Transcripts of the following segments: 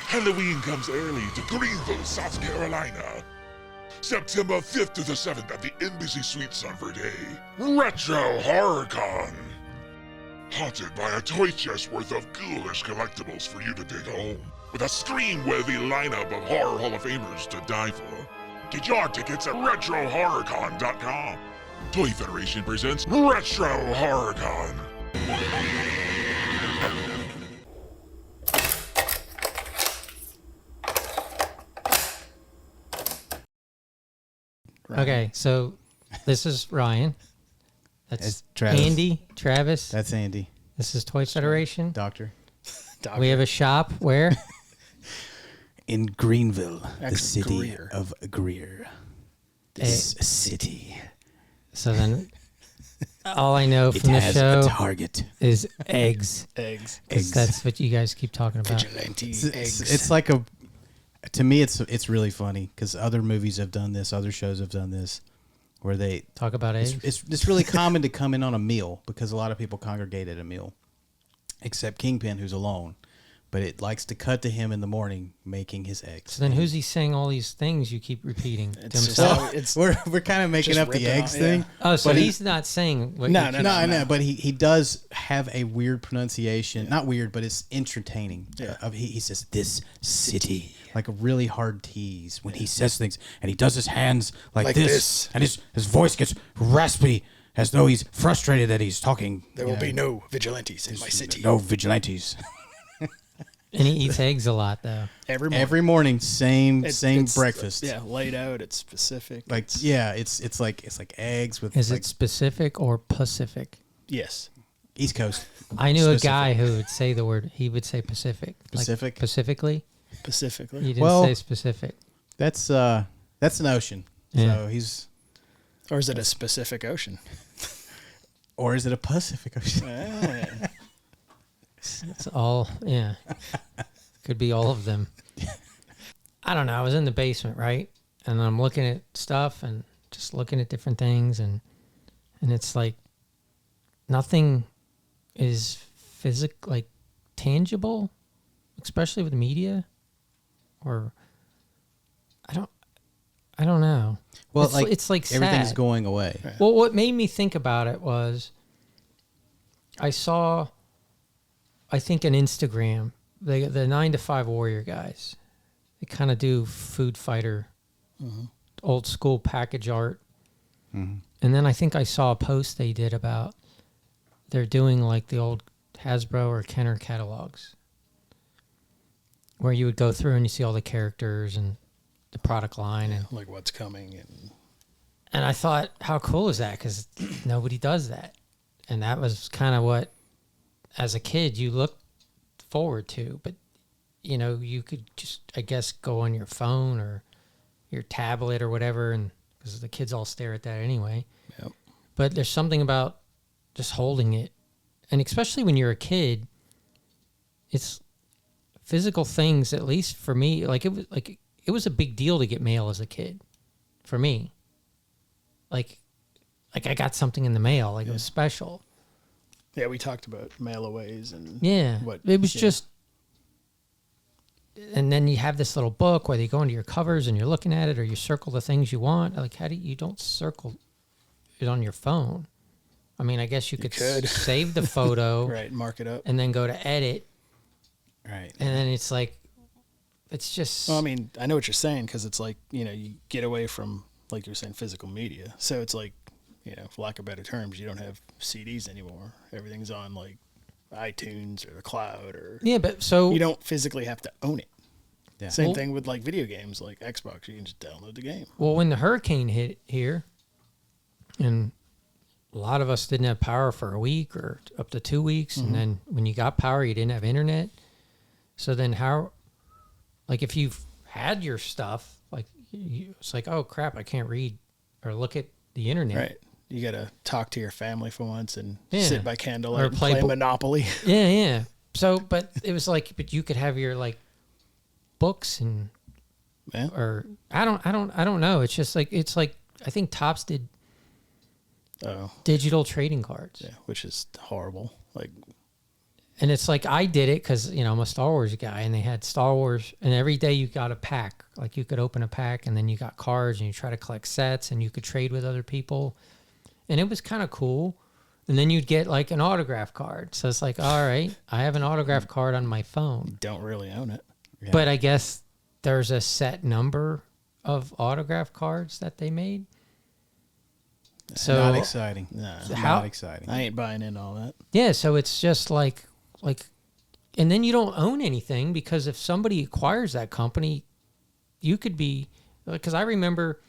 Halloween comes early to Greenville, South Carolina. September 5th to the 7th at the Embassy Suites on Verde. Retro HorrorCon. Haunted by a toy chest worth of ghoulish collectibles for you to take home. With a scream-worthy lineup of Horror Hall of Famers to die for. Get your tickets at RetroHorrorCon.com. Toy Federation presents Retro HorrorCon. Okay, so this is Ryan. That's Travis. Andy, Travis. That's Andy. This is Toy Federation. Doctor. We have a shop where? In Greenville, the Ex city Greer. of Greer. This city. So then, all I know It from the has show a target. is eggs. Eggs. 'Cause that's what you guys keep talking about. Vigilante eggs. It's like a. To me, it's really funny because other movies have done this, other shows have done this, where they Talk about eggs. It's really common to come in on a meal because a lot of people congregate at a meal, except Kingpin, who's alone. But it likes to cut to him in the morning making his eggs. So then who's he saying all these things you keep repeating to It's himself? just- We're kind of making just up the ripping eggs off, thing. yeah. Oh, so but he's not saying what No, you no, keep- no. I know, but he does have a weird pronunciation. Not weird, but it's entertaining. Yeah. He says this city like a really hard tease when he says things, and he does his hands like this, and his voice gets raspy as though he's frustrated that he's talking. There will be no vigilantes in my city. No vigilantes. And he eats eggs a lot, though. Every morning. Every morning, same It's, breakfast. Yeah, laid out. It's specific. Like it's like eggs with Is like it specific or Pacific? Yes. East Coast. I knew Specific. a guy who would say the word, he would say Pacific. Pacific? Like specifically? Specifically. He didn't Well- say specific. That's an ocean. Yeah. So he's, Or is it a specific ocean? or is it a Pacific Ocean? Ah. It's all, yeah. Could be all of them. I don't know. I was in the basement, right? And I'm looking at stuff and just looking at different things. And it's like nothing is like tangible, especially with media. Or I don't know. Well, it's like everything's sad. going away. Well, what made me think about it was I saw, I think, on Instagram, the 9 to 5 warrior guys. They kind of do food fighter, old school package art. Mhm. And then I think I saw a post they did about they're doing like the old Hasbro or Kenner catalogs, where you would go through and you see all the characters and the product line and Like what's coming. And I thought, how cool is that? Because nobody does that. And that was kind of what, as a kid, you looked forward to. But, you know, you could just, I guess, go on your phone or your tablet or whatever, and because the kids all stare at that anyway. Yep. But there's something about just holding it. And especially when you're a kid, it's physical things, at least for me, it was a big deal to get mail as a kid, for me. Like I got something in the mail, like it was special. Yeah, we talked about mail-aways and Yeah, what it was just. And then you have this little book, whether you go into your covers and you're looking at it, or you circle the things you want. Like, how do you don't circle it on your phone? I mean, I guess you could save the photo, right, mark it up. and then go to edit, Right. and then it's like, it's just. Well, I mean, I know what you're saying because it's like, you know, you get away from, like you're saying, physical media. So it's like, you know, for lack of better terms, you don't have CDs anymore. Everything's on like iTunes or the cloud, or Yeah, but so you don't physically have to own it. Yeah. Same Well- thing with like video games, like Xbox. You can just download the game. Well, when the hurricane hit here, and a lot of us didn't have power for a week or up to 2 weeks, and then when you got power, you didn't have internet. So then how, like if you've had your stuff, like it's like, oh crap, I can't read or look at the internet. Right. You got to talk to your family for once and Yeah. sit by candlelight Or and play play Monopoly. Yeah, yeah. So, but it was like, but you could have your books and, Yeah. or I don't know. It's just like, I think Topps did Oh, digital trading cards. yeah, which is horrible. Like, And it's like I did it because, you know, I'm a Star Wars guy, and they had Star Wars, and every day you got a pack. Like you could open a pack, and then you got cards, and you try to collect sets, and you could trade with other people. And it was kind of cool. And then you'd get like an autograph card. So it's like, all right, I have an autograph card on my phone. Don't really own it. Yeah. But I guess there's a set number of autograph cards that they made. So Not exciting. Nah, Not exciting. I ain't buying in all that. yeah, so it's just like, and then you don't own anything, because if somebody acquires that company, you could be, because I remember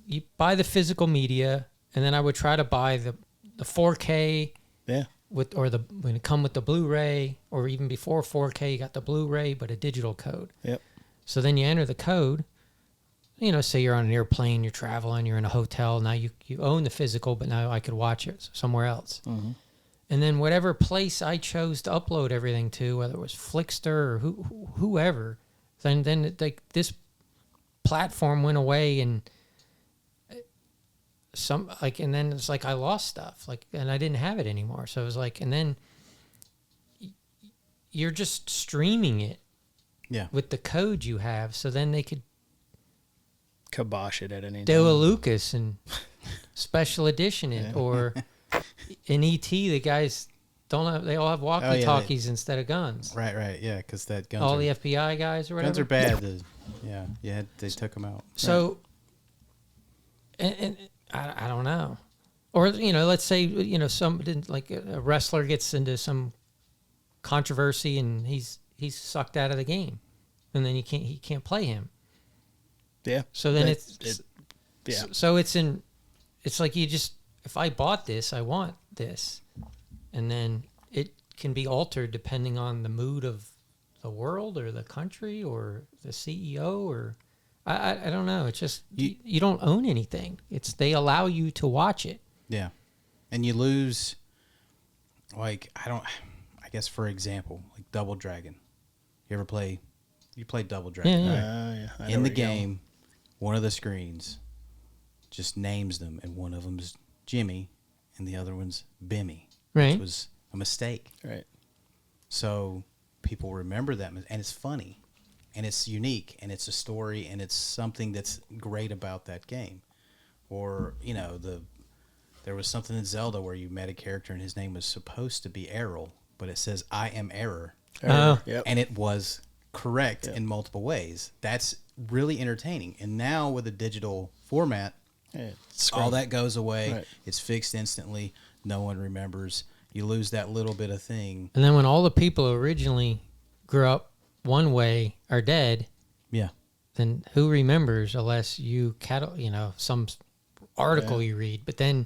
you buy the physical media, and then I would try to buy the 4K Yeah. when it come with the Blu-ray, or even before 4K, you got the Blu-ray, but a digital code. Yep. So then you enter the code, you know, say you're on an airplane, you're traveling, you're in a hotel. Now you own the physical, but now I could watch it somewhere else. Mm-hmm. And then whatever place I chose to upload everything to, whether it was Flickster or whoever, then this platform went away, and and then it's like I lost stuff, and I didn't have it anymore. So it was like, and then you're just streaming it, Yeah. with the code you have. So then they could Kibosh it at any do a time. Lucas and special edition it, or in ET, the guys they all have walkie talkies instead of guns. Right. Yeah, because that guns. All are, the FBI guys or whatever. guns are bad. They took them out. So, and I don't know, or you know, let's say, you know, a wrestler gets into some controversy and he's sucked out of the game, and then he can't play him. Yeah. So then yeah. So it's like if I bought this, I want this, and then it can be altered depending on the mood of the world or the country or the CEO, or I don't know. It's just you don't own anything. They allow you to watch it. Yeah, and you lose. Like I guess for example, like Double Dragon. You played Double Dragon? Yeah. Right? In the game, one of the screens just names them, and one of them's Jimmy, and the other one's Bimmy. Right. Which was a mistake. Right. So people remember that, and it's funny, and it's unique, and it's a story, and it's something that's great about that game. Or, you know, there was something in Zelda where you met a character, and his name was supposed to be Errol, but it says, I am Error. Oh. Yep. And it was correct in multiple ways. That's really entertaining. And now with a digital format, all that goes away. Right. It's fixed instantly. No one remembers. You lose that little bit of thing. And then when all the people who originally grew up one way are dead, Yeah. then who remembers unless you some article you read. But then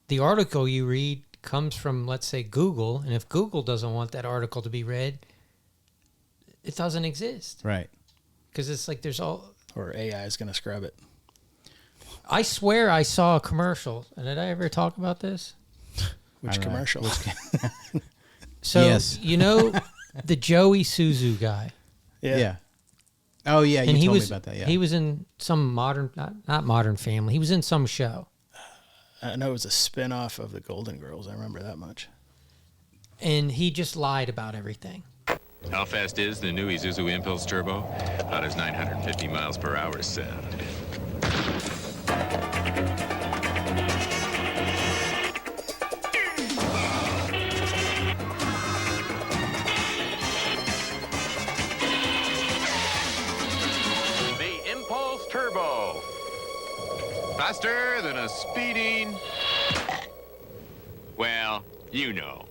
the article you read comes from, let's say, Google, and if Google doesn't want that article to be read, it doesn't exist. Right. Because it's like there's all... Or AI is going to scrub it. I swear I saw a commercial. Did I ever talk about this? Which commercial? So, Yes. you know the Joey Suzu guy? Yeah. Oh, yeah. You told me about that. Yeah. He was in some not Modern Family. He was in some show. I know it was a spin-off of the Golden Girls. I remember that much. And he just lied about everything. How fast is the new Isuzu Impulse Turbo? How does 950 miles per hour sound? The Impulse Turbo. Faster than a speeding... Well, you know.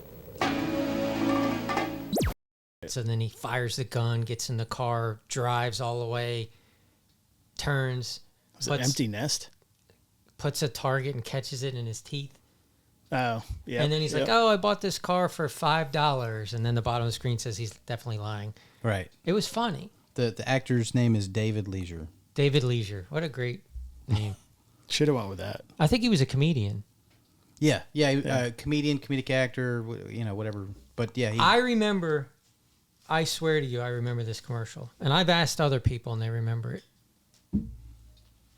So then he fires the gun, gets in the car, drives all the way, turns, Was it Empty Nest? puts a target and catches it in his teeth. Oh, yeah. And then he's like, oh, I bought this car for $5. And then the bottom of the screen says he's definitely lying. Right. It was funny. The actor's name is David Leisure. David Leisure. What a great name. Should have went with that. I think he was a comedian. Yeah. Comedian, comedic actor, whatever. But yeah, I remember, I swear to you, I remember this commercial. And I've asked other people and they remember it.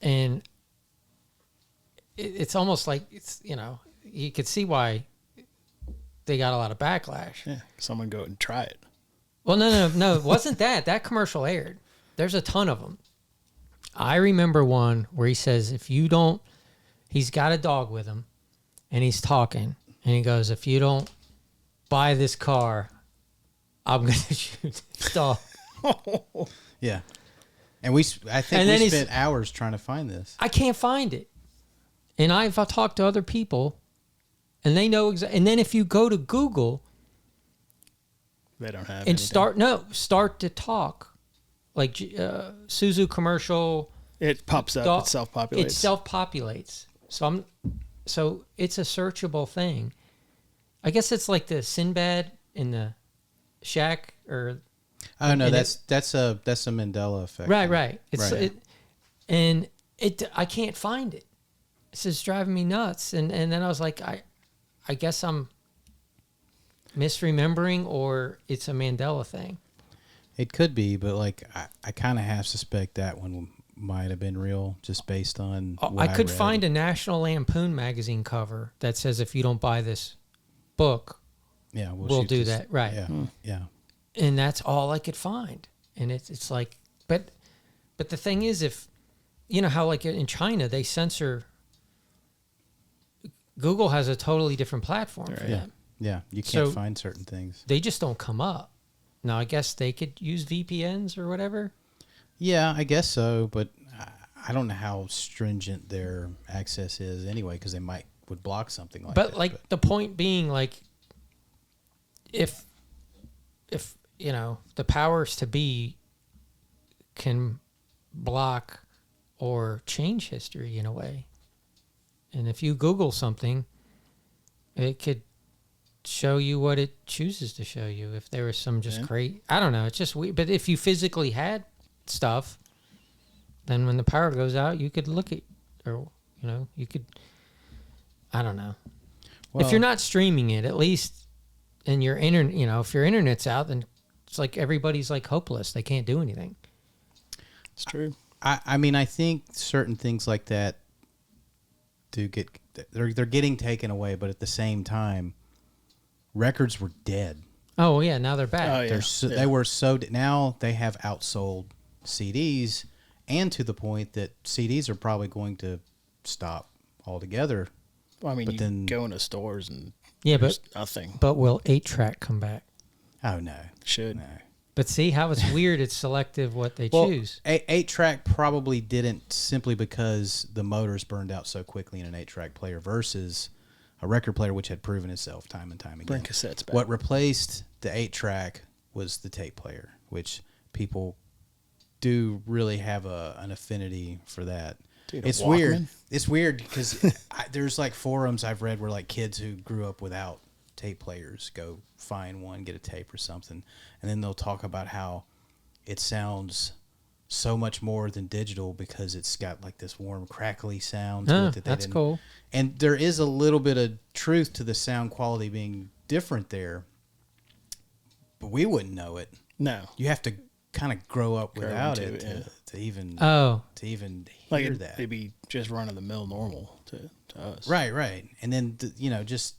And it's almost like, you could see why they got a lot of backlash. Yeah, someone go and try it. Well, no, it wasn't that. That commercial aired. There's a ton of them. I remember one where he says, if you don't, he's got a dog with him, and he's talking, and he goes, if you don't buy this car, I'm going to shoot this dog. Yeah. And I think we spent hours trying to find this. I can't find it. And I've talked to other people, and they know exactly. And then if you go to Google, They don't have and anything. start to talk, like Suzu commercial. It pops up. It self-populates. It self-populates. So it's a searchable thing. I guess it's like the Sinbad in the shack, or Oh no, that's a Mandela effect. right. It's Right. I can't find it. It's just driving me nuts. And then I was like, I guess I'm misremembering, or it's a Mandela thing. It could be, but like I kind of half suspect that one might have been real, just based on. What I could read. find a National Lampoon magazine cover that says, if you don't buy this book, Yeah, we'll shoot do this- that. Right. Yeah, yeah. And that's all I could find. And it's like, but the thing is, if, you know how like in China, they censor, Google has a totally different platform for Yeah, them. yeah. You can't So- find certain things. They just don't come up. Now, I guess they could use VPNs or whatever. Yeah, I guess so, but I don't know how stringent their access is anyway, because they would block something like that. But like the point being, like, if you know, the powers to be can block or change history in a way, and if you Google something, it could show you what it chooses to show you. If there was some just great, I don't know, it's just weird. But if you physically had stuff, then when the power goes out, you could look at, or you know, you could, I don't know. If you're not streaming it, at least in your internet, you know, if your internet's out, then it's like everybody's like hopeless. They can't do anything. It's true. I mean, I think certain things like that they're getting taken away, but at the same time, records were dead. Oh yeah, now they're back. Oh, yeah. They were now they have outsold CDs, and to the point that CDs are probably going to stop altogether. Well, I mean, But you then- go into stores and Yeah, there's but nothing. but will 8-track come back? Oh no, Should. no. But see how it's weird. It's selective what they Well, choose. 8-track probably didn't, simply because the motors burned out so quickly in an 8-track player versus a record player, which had proven itself time and time again. Bring cassettes back. What replaced the 8-track was the tape player, which people do really have an affinity for that. Dude, a It's weird. Walkman? It's weird because there's like forums I've read where like kids who grew up without tape players go find one, get a tape or something, and then they'll talk about how it sounds so much more than digital because it's got like this warm, crackly sound to it that they That's didn't. cool. And there is a little bit of truth to the sound quality being different there, but we wouldn't know it. No. You have to kind of grow up Grow without into it it, to even Oh, Like hear it, that. it'd be just run of the mill normal to us. Right. And then, just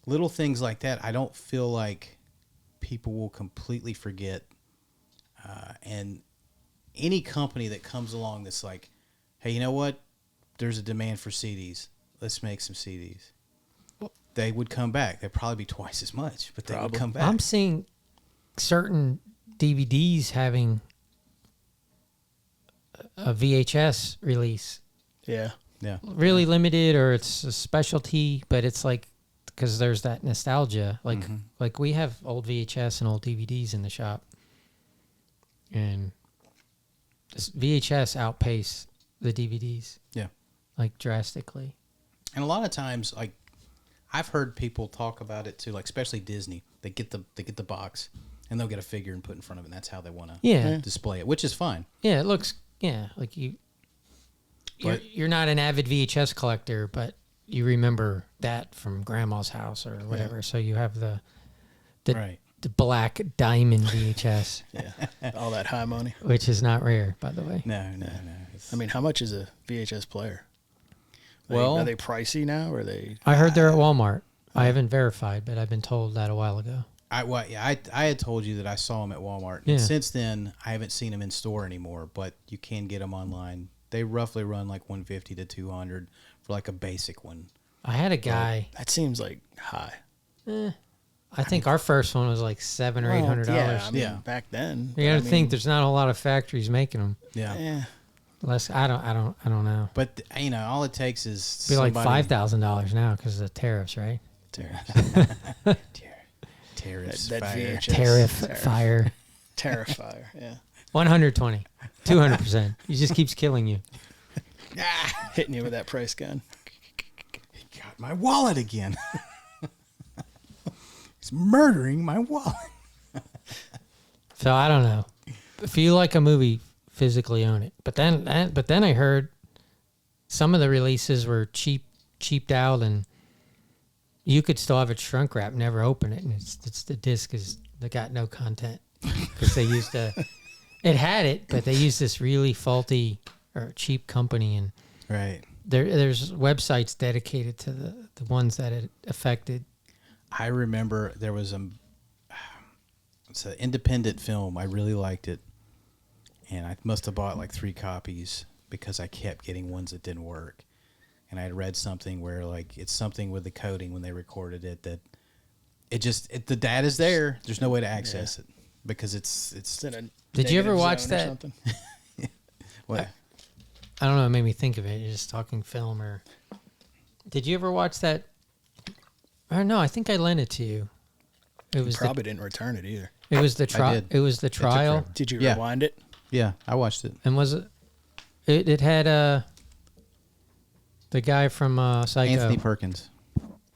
little things like that, I don't feel like people will completely forget. And any company that comes along that's like, hey, you know what? There's a demand for CDs. Let's make some CDs. They would come back. They'd probably be twice as much, but they would come back. I'm seeing certain DVDs having a VHS release. Yeah. Yeah. Really limited, or it's a specialty, but it's like, because there's that nostalgia. Like we have old VHS and old DVDs in the shop, and this VHS outpace the DVDs Yeah. like drastically. And a lot of times, like, I've heard people talk about it too, like especially Disney. They get the box and they'll get a figure and put in front of it, and that's how they want to Yeah. display it, which is fine. Yeah, it looks, like you're not an avid VHS collector, but you remember that from grandma's house or whatever. So you have the Right. the black diamond VHS, Yeah. All that high money. which is not rare, by the way. No. It's- I mean, how much is a VHS player? Well- are they pricey now, or are they? I heard they're at Walmart I haven't verified, but I've been told that a while ago. I had told you that I saw them at Walmart. Yeah. And since then, I haven't seen them in store anymore, but you can get them online. They roughly run like $150 to $200 for like a basic one. I had a guy. That seems like high. I think our first one was like $700 or $800. Yeah, I mean, Yeah. back then. You got to think there's not a lot of factories making them. Yeah. Yeah. Less, I don't know. But, all it takes is It'd be like $5,000 now because of the tariffs, right? Tariffs. That fire. VHS. Tariff fire. Terrifier, yeah. 120, 200%. He just keeps killing you. Hitting you with that price gun. He got my wallet again. He's murdering my wallet. So I don't know. If you like a movie, physically own it. But then I heard some of the releases were cheaped out, and you could still have it shrunk wrap, never open it, and it's the disc is they got no content because they used it had it, but they used this really faulty or cheap company, and Right. there's websites dedicated to the ones that it affected. I remember there was it's an independent film. I really liked it. And I must have bought like 3 copies because I kept getting ones that didn't work. And I had read something where like it's something with the coding when they recorded it that the data's there. There's no way to access it because it's in a Did you ever negative watch zone or that? something. what? I don't know. It made me think of it. You're just talking film, or did you ever watch that? Or no, I think I lent it to you. It was Probably didn't return it either. It was the trial. did. It was the trial, Did you Yeah. rewind it? Yeah, I watched it. and was it? It had the guy from Psycho. Anthony Perkins.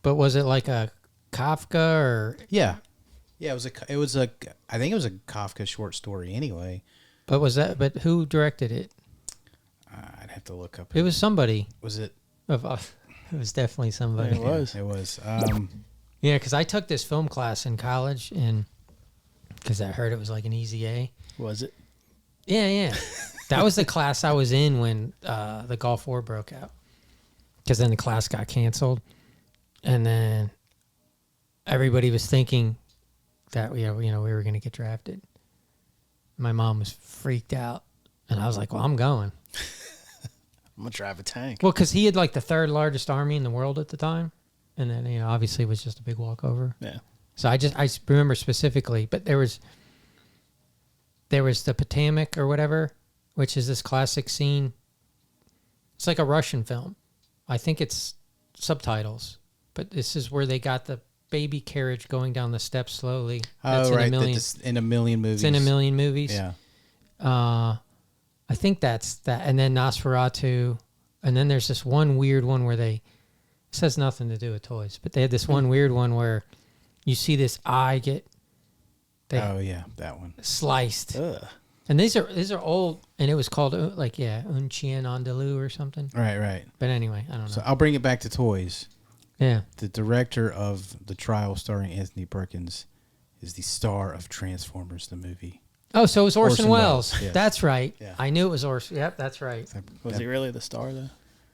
But was it like a Kafka or? Yeah. Yeah, I think it was a Kafka short story anyway. But was that? But who directed it? I'd have to look up. It was somebody. Was it? It was definitely somebody. It was. It was. Yeah, because I took this film class in college, and because I heard it was like an easy A. Was it? Yeah. That was the class I was in when the Gulf War broke out. Because then the class got canceled, and then everybody was thinking that we were going to get drafted. My mom was freaked out, and I was like, "Well, I'm going." I'm gonna drive a tank. Well, because he had like the 3rd largest army in the world at the time, and then obviously it was just a big walkover. Yeah. So I remember specifically, but there was the Potomac or whatever, which is this classic scene. It's like a Russian film. I think it's subtitles, but this is where they got the baby carriage going down the steps slowly. Oh, right. In a million, That's in a million movies. it's in a million movies. Yeah. I think that's that. And then Nosferatu. And then there's this one weird one where this has nothing to do with toys, but they had this one weird one where you see this eye get Oh, yeah, that one. sliced. Ugh. And these are old, and it was called Un Chien Andalou or something. Right. But anyway, I don't know. So I'll bring it back to toys. Yeah. The director of The Trial starring Anthony Perkins is the star of Transformers, the movie. Oh, so it was Orson Orson Welles. Welles, yes. That's right. Yeah. I knew it was Orson. Yep, that's right. Was he really the star though?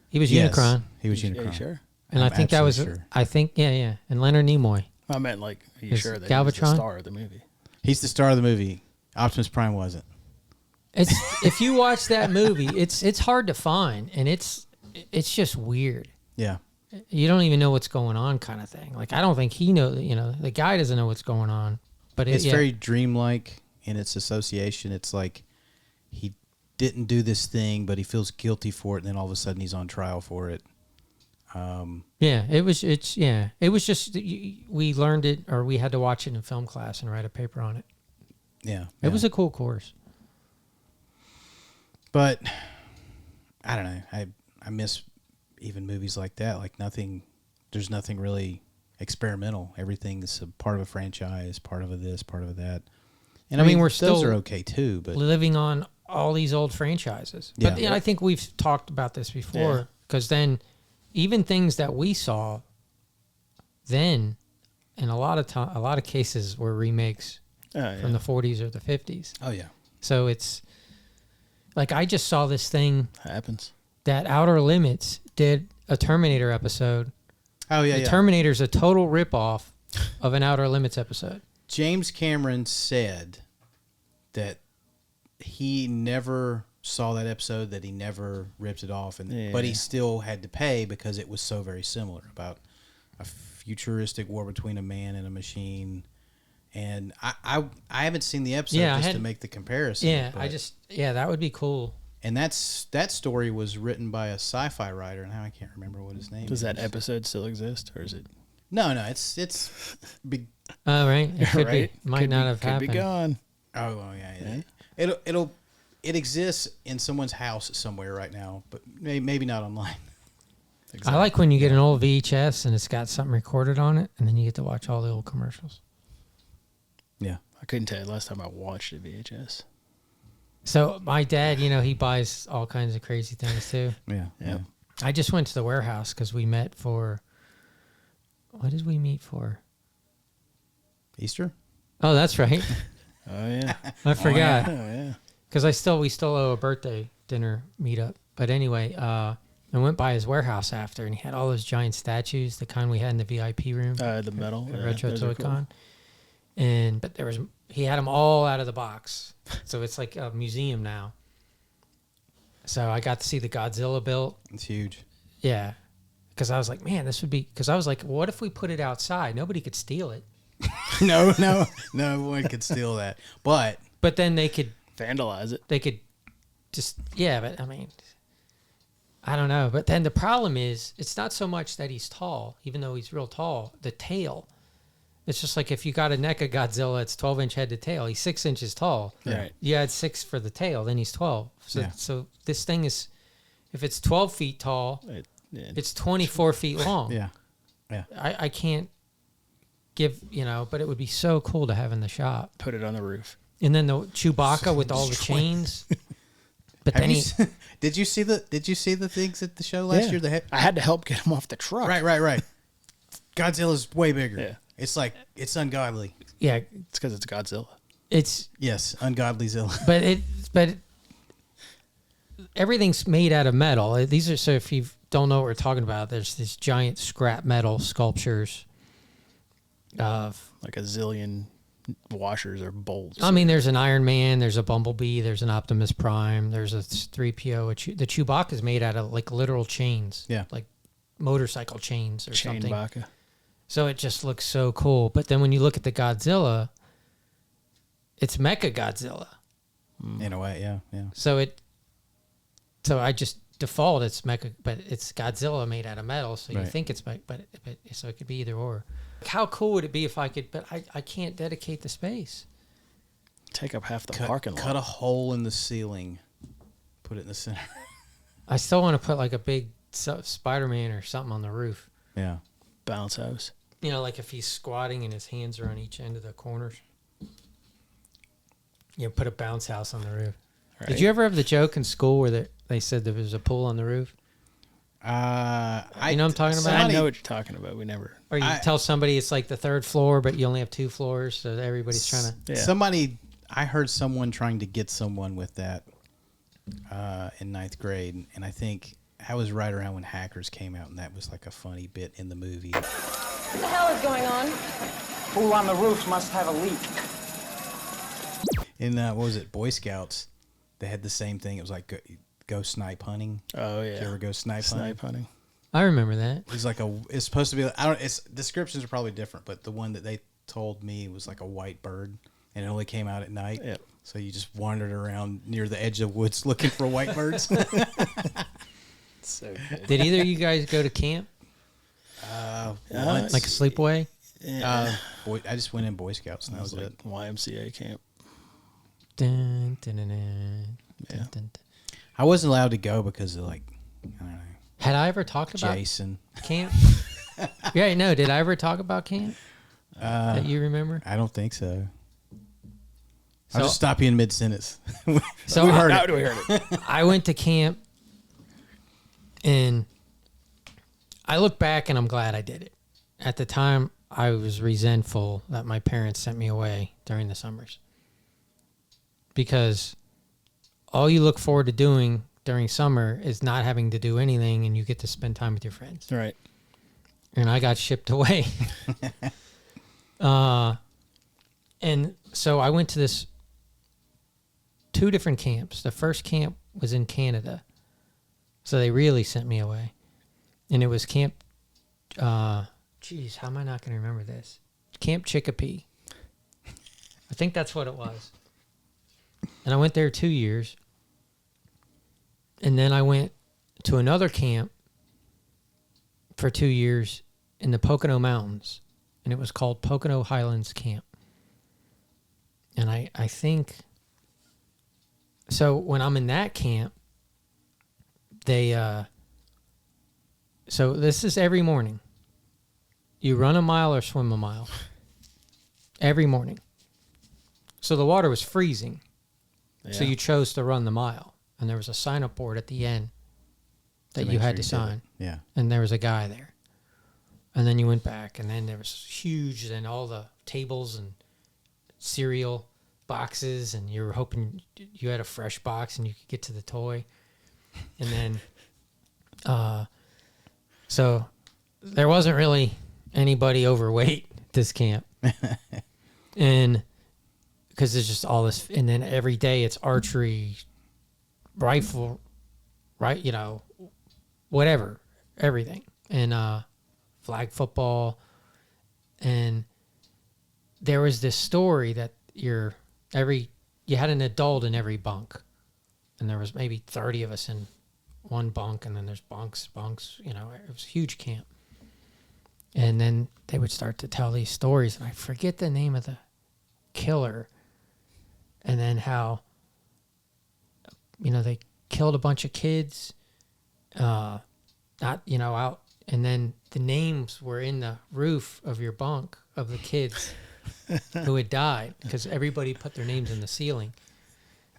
He was Yes, Unicron. He was Are Unicron. you sure? And I'm I think that was, absolutely sure. I think, yeah. And Leonard Nimoy. I meant like, are you Is sure that he was the Galvatron? star of the movie? He's the star of the movie. Optimus Prime wasn't. It's if you watch that movie, it's hard to find, and it's just weird. Yeah. You don't even know what's going on, kind of thing. Like I don't think he the guy doesn't know what's going on, but It's very dreamlike in its association. It's like he didn't do this thing, but he feels guilty for it, and then all of a sudden he's on trial for it. It was just we learned it, or we had to watch it in film class and write a paper on it. Yeah. It was a cool course. But I don't know. I miss even movies like that. Like there's nothing really experimental. Everything's a part of a franchise, part of a this, part of a that. And I mean, we're those still are okay too, but living on all these old franchises. But Yeah. I think we've talked about this before, because then even things that we saw then, in a lot of cases, were remakes from the 40s or the 50s. oh yeah. So it's like I just saw this thing Happens. that Outer Limits did a Terminator episode Oh, yeah, The yeah. Terminator's a total ripoff of an Outer Limits episode. James Cameron said that he never saw that episode, that he never ripped it off, but he still had to pay because it was so very similar, about a futuristic war between a man and a machine. And I haven't seen the episode to make the comparison. Yeah, but, that would be cool. And that story was written by a sci-fi writer, and now I can't remember what his name is. Does that episode still exist, or is it? No, it's big. Oh, right. It could Right? be. Might not have happened. Could be gone. Oh, well, yeah. It exists in someone's house somewhere right now, but maybe not online. I like when you get an old VHS and it's got something recorded on it, and then you get to watch all the old commercials. Yeah. I couldn't tell you the last time I watched a VHS. So my dad, he buys all kinds of crazy things too. Yeah. I just went to the warehouse because we met for. What did we meet for? Easter? Oh, that's right. Oh yeah. I forgot. Oh yeah. Because we still owe a birthday dinner meetup. But anyway, I went by his warehouse after, and he had all those giant statues, the kind we had in the VIP room, The metal. the Yeah, Retro those are Toy cool. Con. But he had them all out of the box, so it's like a museum now. So I got to see the Godzilla built. It's huge. Yeah, because I was like, man, this would be. Because I was like, what if we put it outside? Nobody could steal it. No one could steal that. But then they could Vandalize it. They could just but I mean, I don't know. But then the problem is, it's not so much that he's tall, even though he's real tall. The tail. It's just like if you got a NECA Godzilla, it's 12-inch head to tail. He's 6 inches tall. Right. You add 6 for the tail, then he's 12. So this thing is, if it's 12 feet tall, it's 24 feet long. Yeah. I can't give, but it would be so cool to have in the shop. Put it on the roof. And then the Chewbacca with all the chains. But then did you see the things at the show last year? I had to help get him off the truck. Right. Godzilla's way bigger. Yeah. It's like, it's ungodly. yeah, It's because it's Godzilla. it's Yes, ungodly Zilla. but everything's made out of metal. These are, so if you don't know what we're talking about, there's these giant scrap metal sculptures of. Like a zillion washers or bolts. I mean, there's an Iron Man, there's a Bumblebee, there's an Optimus Prime, there's a 3PO. The Chewbacca is made out of like literal chains. Yeah. Like motorcycle chains or Chain something. Baka. So it just looks so cool. But then when you look at the Godzilla, it's Mecha Godzilla. In a way, yeah. So I just default it's Mecha, but it's Godzilla made out of metal. So you Right. think it's but so it could be either or. How cool would it be if I could? But I can't dedicate the space. Take up half the parking lot. Cut a hole in the ceiling. Put it in the center. I still want to put like a big Spider-Man or something on the roof. Yeah. Bounce house. Like if he's squatting and his hands are on each end of the corners. Put a bounce house on the roof. Right. Did you ever have the joke in school where they said there was a pool on the roof? You know what I'm talking about? I know what you're talking about. We never. Or you tell somebody it's like the 3rd floor, but you only have 2 floors, so everybody's trying to. Yeah. I heard someone trying to get someone with that in 9th grade, and I think I was right around when Hackers came out, and that was like a funny bit in the movie. What the hell is going on? Pool on the roof must have a leak. In what was it, Boy Scouts? They had the same thing. It was like go snipe hunting. Oh yeah. Did you ever go snipe hunting? I remember that. It's like it's supposed to be. Its descriptions are probably different, but the one that they told me was like a white bird, and it only came out at night. Yep. So you just wandered around near the edge of the woods looking for white birds. So good. Did either of you guys go to camp? Once. Like a sleepaway? I just went in Boy Scouts, and that was like it. YMCA camp. Dun, dun, dun, dun, Yeah. dun, dun. I wasn't allowed to go because of I don't know, Had I ever talked about Jason. camp? Yeah, no. Did I ever talk about camp? That you remember? I don't think so. So- I'll just stop you in mid sentence. So We heard Now it. do we heard it? I went to camp, and I look back and I'm glad I did it. At the time, I was resentful that my parents sent me away during the summers, because all you look forward to doing during summer is not having to do anything, and you get to spend time with your friends. Right. and I got shipped away. And so I went to this 2 different camps. The first camp was in Canada. So they really sent me away. And it was Camp, geez, how am I not going to remember this? Camp Chicopee. I think that's what it was. And I went there 2 years. And then I went to another camp for 2 years in the Pocono Mountains. And it was called Pocono Highlands Camp. And I think, so when I'm in that camp, they, so this is every morning. You run a mile or swim a mile. Every morning. So the water was freezing. Yeah. So you chose to run the mile. And there was a sign-up board at the end that you had to sign. Yeah. And there was a guy there. And then you went back, and then there was huge, and all the tables and cereal boxes, and you were hoping you had a fresh box and you could get to the toy. And then, so there wasn't really anybody overweight at this camp. And because there's just all this, and then every day it's archery, rifle, right? You know, whatever, everything. And, flag football. And there was this story that you had an adult in every bunk, and there was maybe 30 of us in one bunk, and then there's bunks, you know, it was a huge camp. And then they would start to tell these stories, and I forget the name of the killer, and then how, you know, they killed a bunch of kids, not, you know, out, and then the names were in the roof of your bunk of the kids who had died, because everybody put their names in the ceiling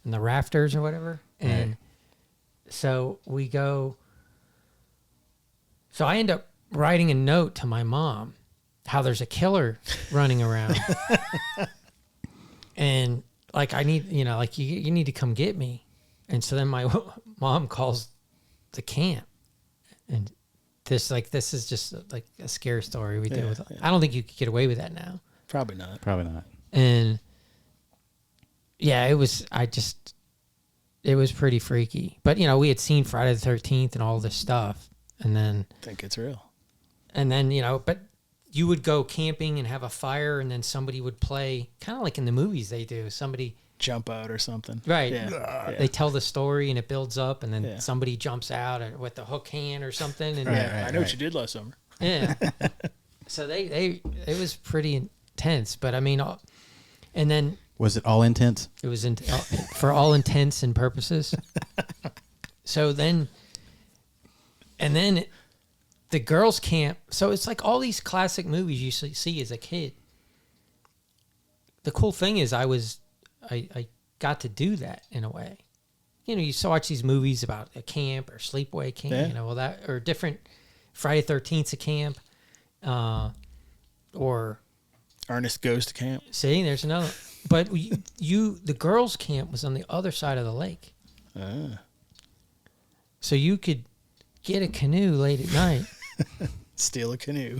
and the rafters or whatever. And so we go, so I end up writing a note to my mom how there's a killer running around. And like, I need, you know, like you need to come get me. And so then my mom calls the camp, and this is just like a scare story we did with. Yeah. I don't think you could get away with that now. Probably not. And yeah, it was pretty freaky. But you know, we had seen Friday the 13th and all this stuff, and then I think it's real. And then, you know, but you would go camping and have a fire, and then somebody would play, kind of like in the movies they do. Somebody jump out or something. Right. Yeah. They tell the story and it builds up, and then somebody jumps out with the hook hand or something. And I know what you did last summer. Yeah. So it was pretty intense, but I mean, and then. Was it all intense? It was for all intents and purposes. So then, and then the girls' camp. So it's like all these classic movies you see as a kid. The cool thing is I got to do that in a way. You know, you watch these movies about a camp or sleepaway camp, you know, well that, or different Friday 13th's a camp, or Ernest Goes to Camp. See, there's another. But the girls' camp was on the other side of the lake. So you could get a canoe late at night. Steal a canoe.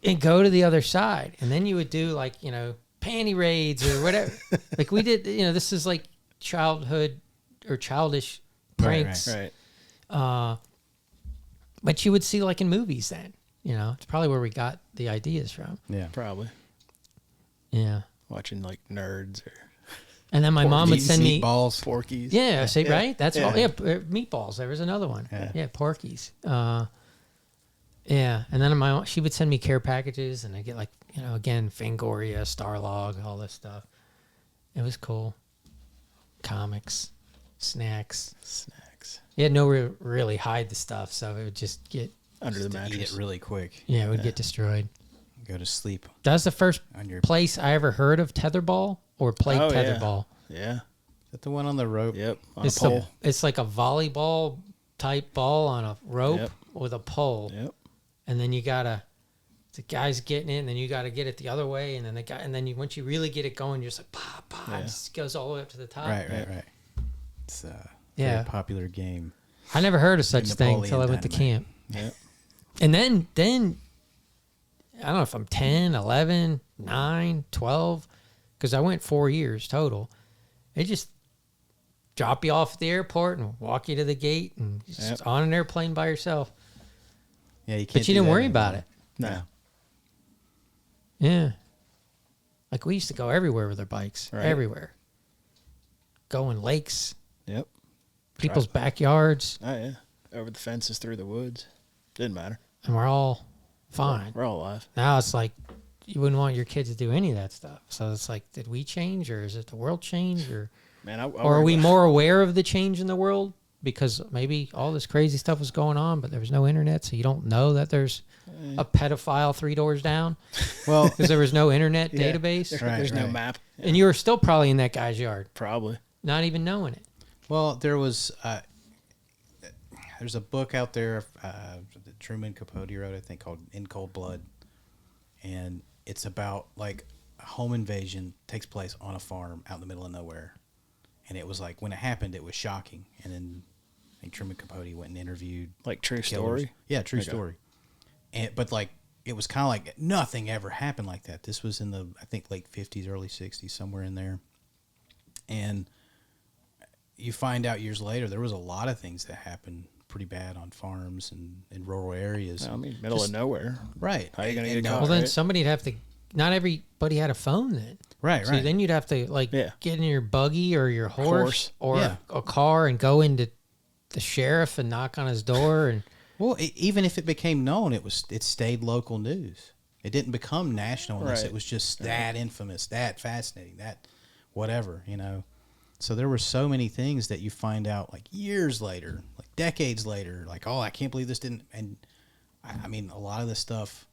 And go to the other side. And then you would do like, you know, panty raids or whatever. Like we did, you know, this is like childhood or childish pranks. Right. But you would see like in movies then, you know, it's probably where we got the ideas from. Yeah. Probably. Yeah. Watching like Nerds or. And then my mom would send me meatballs, Porkies. Yeah, see, right? That's all. Yeah, meatballs. There was another one. Yeah, Porkies. Yeah, and then she would send me care packages, and I get like, you know, again, Fangoria, Starlog, all this stuff. It was cool. Comics, snacks. You had nowhere to really hide the stuff, so it would just get under the mattress. Eat it really quick. Yeah, it would get destroyed. Go to sleep. That was the first place I ever heard of tetherball or played tetherball. Yeah. Is that the one on the rope? Yep. On a pole. It's like a volleyball type ball on a rope with a pole. Yep. And then the guy's getting it, and then you got to get it the other way, and then once you really get it going, you're just like, pop, pop, it just goes all the way up to the top. Right. It's a very popular game. I never heard of such thing until I went to camp. Yep. And then I don't know if I'm 10, 11, 9, 12, because I went 4 years total. They just drop you off at the airport and walk you to the gate and just on an airplane by yourself. Yeah, you can't. But you didn't worry about it. No. Yeah. Like we used to go everywhere with our bikes. Right. Everywhere. Going lakes, Yep. people's backyards, Oh yeah. Over the fences, through the woods. Didn't matter. and we're all fine. We're all alive. Now it's like you wouldn't want your kids to do any of that stuff. So it's like, did we change, or is it the world change, or Man, I or are we more aware of the change in the world because maybe all this crazy stuff was going on, but there was no internet, so you don't know that there's a pedophile 3 doors down Well, because there was no internet Yeah. database, There's no right. map. and you were still probably in that guy's yard, Probably. not even knowing it. well, there's a book out there that Truman Capote wrote, I think, called In Cold Blood, and it's about like a home invasion takes place on a farm out in the middle of nowhere, and it was like when it happened, it was shocking, and then I think Truman Capote went and interviewed Like true killers. story. Yeah, true Okay. story. But like it was kind of like nothing ever happened like that. This was in the I think late 50s, early 60s, somewhere in there, and you find out years later there was a lot of things that happened pretty bad on farms and in rural areas. I mean, middle Just- of nowhere. Right. How you gonna And get no- caught? Well, then right? somebody'd have to. Not everybody had a phone then. Right, So right. then you'd have to like Yeah. get in your buggy or your horse. Or Yeah. a car and go into the sheriff and knock on his door and Well, even if it became known, it stayed local news. It didn't become national unless Right. it was just that infamous, that fascinating, that whatever, you know. So there were so many things that you find out like years later, like decades later, like, oh, I can't believe this didn't. And I mean, a lot of the stuff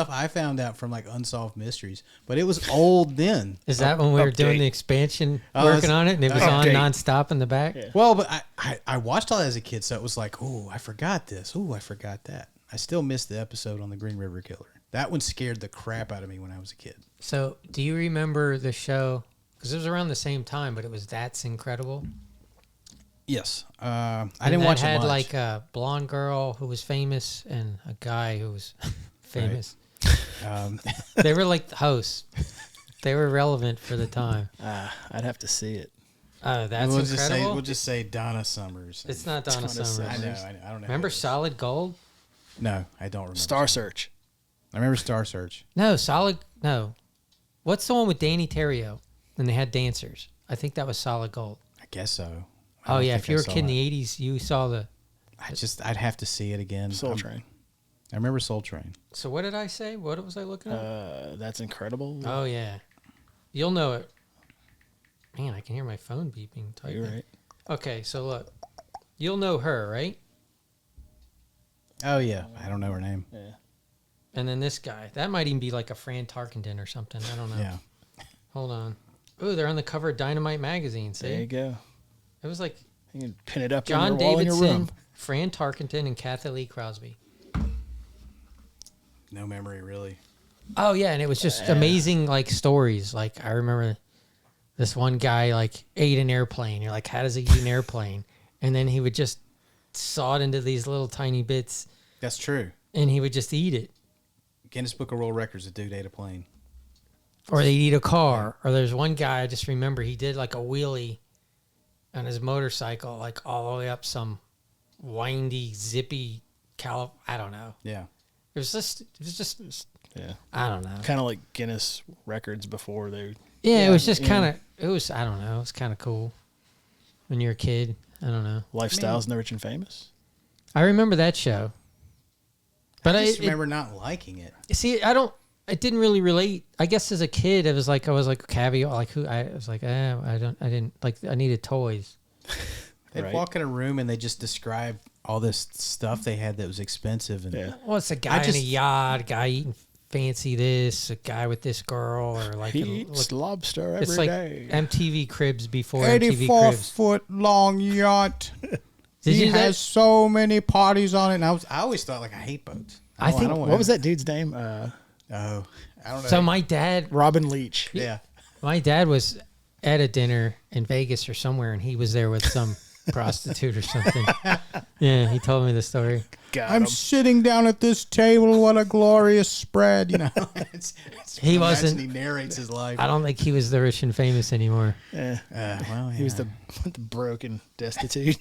I found out from like Unsolved Mysteries, but it was old then. is that when we were doing update. the expansion, Oh, working that's- on it, and it was on update. nonstop in the back? Yeah. Well, but I watched all that as a kid, so it was like, oh, I forgot this. Oh, I forgot that. I still missed the episode on the Green River Killer. That one scared the crap out of me when I was a kid. So, do you remember the show? Because it was around the same time, but it was That's Incredible. Yes. I And didn't that watch had it much. like a blonde girl who was famous and a guy who was famous. They were like the hosts. They were relevant for the time. I'd have to see it. Oh, that's we'll incredible. We'll just say Donna Summers. It's not Donna Donna Summers. I Summers. know. I don't know. Remember who it is. Solid Gold? No, I don't remember. Star Search. I remember Star Search. No, No. What's the one with Danny Terrio? And they had dancers. I think that was Solid Gold. I guess so. Oh, yeah. If you were a kid in the the 80s, you saw the. I'd have to see it again. Soul Train. I remember Soul Train. So, what did I say? What was I looking at? That's incredible. Oh, yeah. You'll know it. Man, I can hear my phone beeping. Typing. You're right. Okay, so look. You'll know her, right? Oh yeah, I don't know her name. Yeah. And then this guy. That might even be like a Fran Tarkenton or something. I don't know. Yeah. Hold on. Ooh, they're on the cover of Dynamite magazine. See? There you go. It was like You can pin it up John on your wall in your Davidson, room. Fran Tarkenton, and Kathy Lee Crosby. No memory really. Oh yeah, and it was just amazing like stories. Like I remember this one guy like ate an airplane. You're like, how does he eat an airplane? And then he would just saw it into these little tiny bits, That's true. and he would just eat it. Guinness Book of World Records, a dude ate a plane. Or they'd eat a car. Or there's one guy I just remember he did like a wheelie on his motorcycle, like all the way up some windy, zippy I don't know. Yeah. It was just Yeah. I don't know. Kind of like Guinness records before they. Yeah, it was just yeah. kind of. It was. I don't know. It was kind of cool when you're a kid. I don't know. Lifestyles and the Rich and Famous. I remember that show, but I just remember not liking it. see. I don't. It didn't really relate. I guess as a kid, it was like I was like caviar. Like who? I was like, I didn't like. I needed toys. They'd Right. walk in a room and they just describe all this stuff they had that was expensive. And Yeah. Well, it's a guy in a yacht, a guy eating fancy this, a guy with this girl, or like He it eats look- lobster it's every like day. MTV Cribs before MTV Cribs. foot long yacht. Did you that? so many parties on it. And I always thought like I hate boats. I think- don't What was that dude's name? Oh, I don't know. So my dad Robin Leach. yeah. My dad was at a dinner in Vegas or somewhere, and he was there with some prostitute or something. Yeah, he told me the story. Got I'm him. sitting down at this table. What a glorious spread, you know. He imagine wasn't. He narrates his life. I don't think he was the rich and famous anymore. Yeah. Well, He was yeah. the broken, destitute.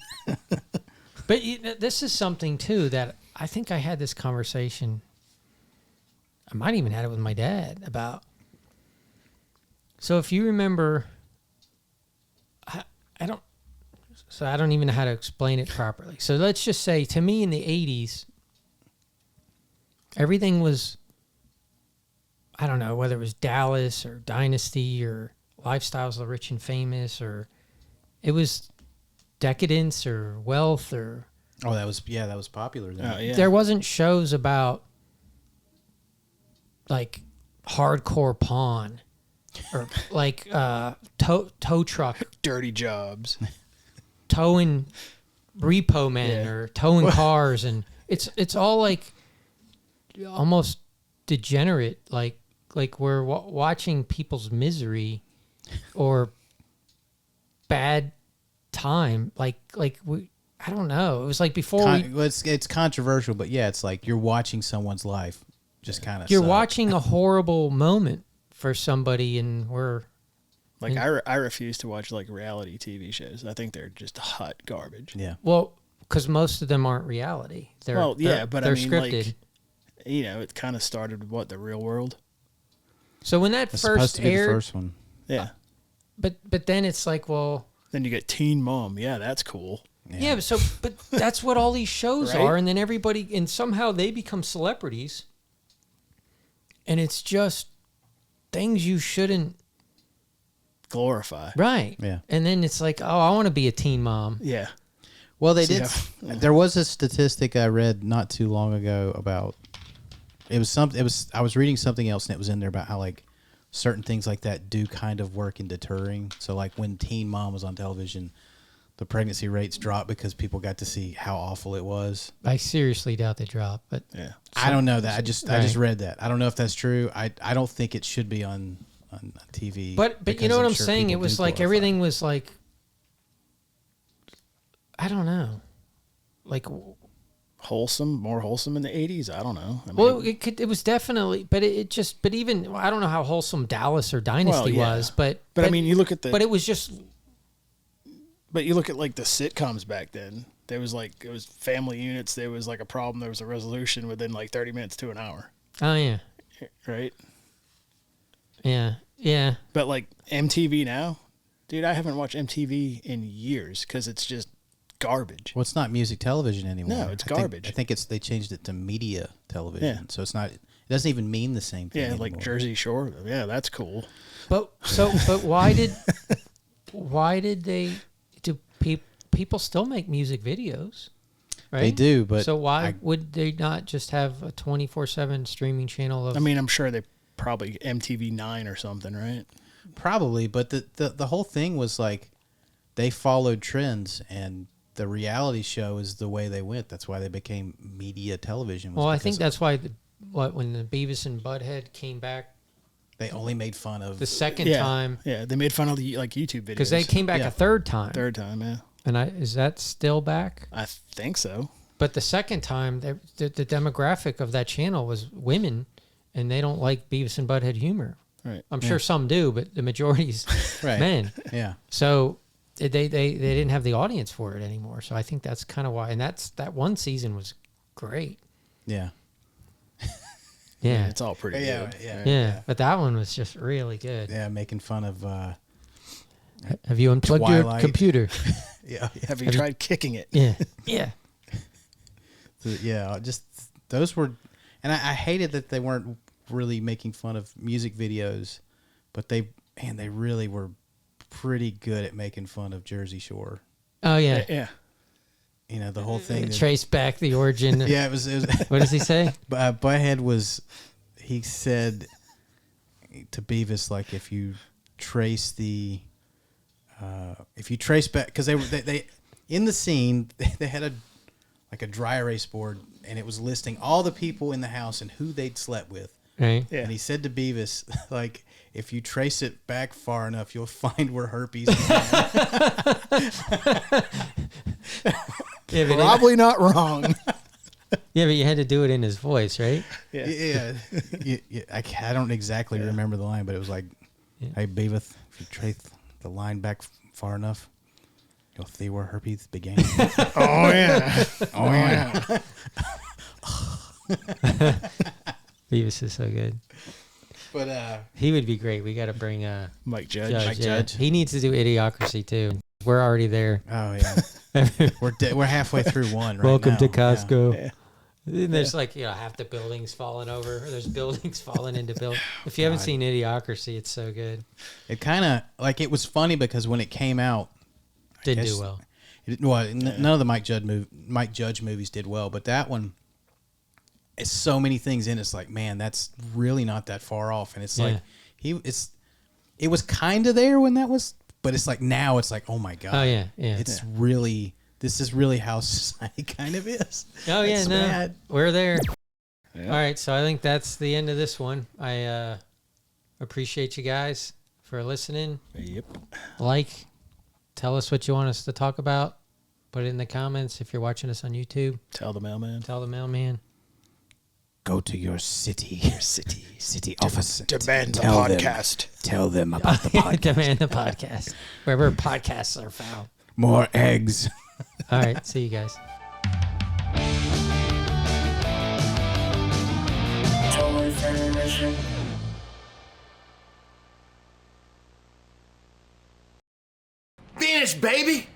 But this is something too that I think I had this conversation. I might even had it with my dad about. So if you remember, I don't. So I don't even know how to explain it properly. So let's just say, to me, in the 80s, everything was, I don't know, whether it was Dallas or Dynasty or Lifestyles of the Rich and Famous, or it was decadence or wealth, or Oh, that was popular then. Oh, yeah. there wasn't shows about like hardcore pawn or like tow truck, Dirty jobs. towing repo men Yeah. or towing cars, and it's all like almost degenerate, like we're watching people's misery or bad time, like we, I don't know, it was like before Well, it's controversial, but yeah, it's like you're watching someone's life just kind of. you're watching a horrible moment for somebody, and we're Like I refuse to watch like reality TV shows. I think they're just hot garbage. Yeah. well, because most of them aren't reality. Well, yeah, but I they're mean, scripted. like, you know, it kind of started with the real world. So when that It's supposed first to be aired, the first one. Yeah. but then it's like, well, Then you get Teen Mom. Yeah, that's cool. yeah, but that's what all these shows Right? are, and then everybody, and somehow they become celebrities, and it's just things you shouldn't, Glorify. right? Yeah. And then it's like, oh, I want to be a teen mom. Yeah. Well, they So, did. yeah. There was a statistic I read not too long ago about. It was something. It was. I was reading something else, and it was in there about how like certain things like that do kind of work in deterring. So like when Teen Mom was on television, the pregnancy rates dropped because people got to see how awful it was. I seriously doubt they drop, but Yeah. I don't know that. I just Right. read that. I don't know if that's true. I don't think it should be on TV. but you because know what I'm sure saying? It people was do like glorify everything was like, I don't know, like. Wholesome, more wholesome in the 80s. I don't know. I mean, Well, it was definitely, but but even, I don't know how wholesome Dallas or Dynasty Well, yeah. was, but I mean, you look at the. but it was just, But you look at like the sitcoms back then. There was like it was family units. There was like a problem. There was a resolution within like 30 minutes to an hour. oh yeah, Right. yeah. But like MTV now, dude, I haven't watched MTV in years because it's just garbage. Well, it's not music television anymore. No, it's I think- garbage. I think they changed it to media television. Yeah. So it's not. It doesn't even mean the same thing. Yeah, like anymore. Jersey Shore. Yeah, that's cool. But why did they do? People still make music videos, right? They do, but so why would they not just have a 24/7 streaming channel of? I mean, I'm sure they probably MTV9 or something, right? Probably, but the whole thing was like they followed trends, and the reality show is the way they went. That's why they became media television. well, I think that's why when the Beavis and Butt-Head came back they only made fun of the second Yeah. time, Yeah, they made fun of the like YouTube videos. because they came back Yeah. a third time. third time, yeah. And is that still back? I think so. But the second time, the demographic of that channel was women, and they don't like Beavis and Butt-Head humor. Right. I'm sure some do, but the majority's Right. men. Yeah. So they didn't have the audience for it anymore. So I think that's kind of why. And that one season was great. Yeah. Yeah. It's all pretty Yeah. good. Yeah. But that one was just really good. Yeah. Making fun of. Have you unplugged your Twilight. computer? Yeah. Have you tried kicking it? Yeah. Yeah. Yeah. Just those were, and I hated that they weren't really making fun of music videos, but they really were pretty good at making fun of Jersey Shore. Oh, yeah. Yeah. You know, the whole thing. Trace back the origin. Yeah, it was What does he say? Butthead he said to Beavis, like, if you trace back, because they in the scene they had a dry erase board, and it was listing all the people in the house and who they'd slept with Right? Yeah. And he said to Beavis, like, if you trace it back far enough, you'll find where herpes began. Yeah, but Probably not wrong. yeah, but you had to do it in his voice, right? Yeah. I don't exactly remember the line, but it was like, hey, Beavis, if you trace the line back far enough, you'll see where herpes began. Oh, yeah. Oh, yeah. Beavis is so good. But He would be great. We got to bring Mike Judge. Judge. Mike Judge. He needs to do Idiocracy too. We're already there. oh yeah, we're halfway through one. Right Welcome now. to Costco. Yeah. And there's like, half the buildings falling over. Or there's buildings falling into buildings. If you haven't seen Idiocracy, it's so good. It kind of like it was funny because when it came out, Didn't guess- do well. none of the Mike Judge movies did well, but that one, it's so many things in it. It's like, man, that's really not that far off, and it's like it was kind of there when that was, but it's like now it's like, oh my god, Oh, yeah. it's really, this is really how society kind of is. Oh, yeah, It's no. bad. We're there. Yeah. All right, so I think that's the end of this one. I appreciate you guys for listening. Yep. Tell us what you want us to talk about. Put it in the comments if you're watching us on YouTube. Tell the mailman. Tell the mailman. Go to your city office. Demand the Tell them. podcast. Tell them about the podcast. Demand the podcast. Wherever podcasts are found. More eggs. All right, see you guys. Finish, baby!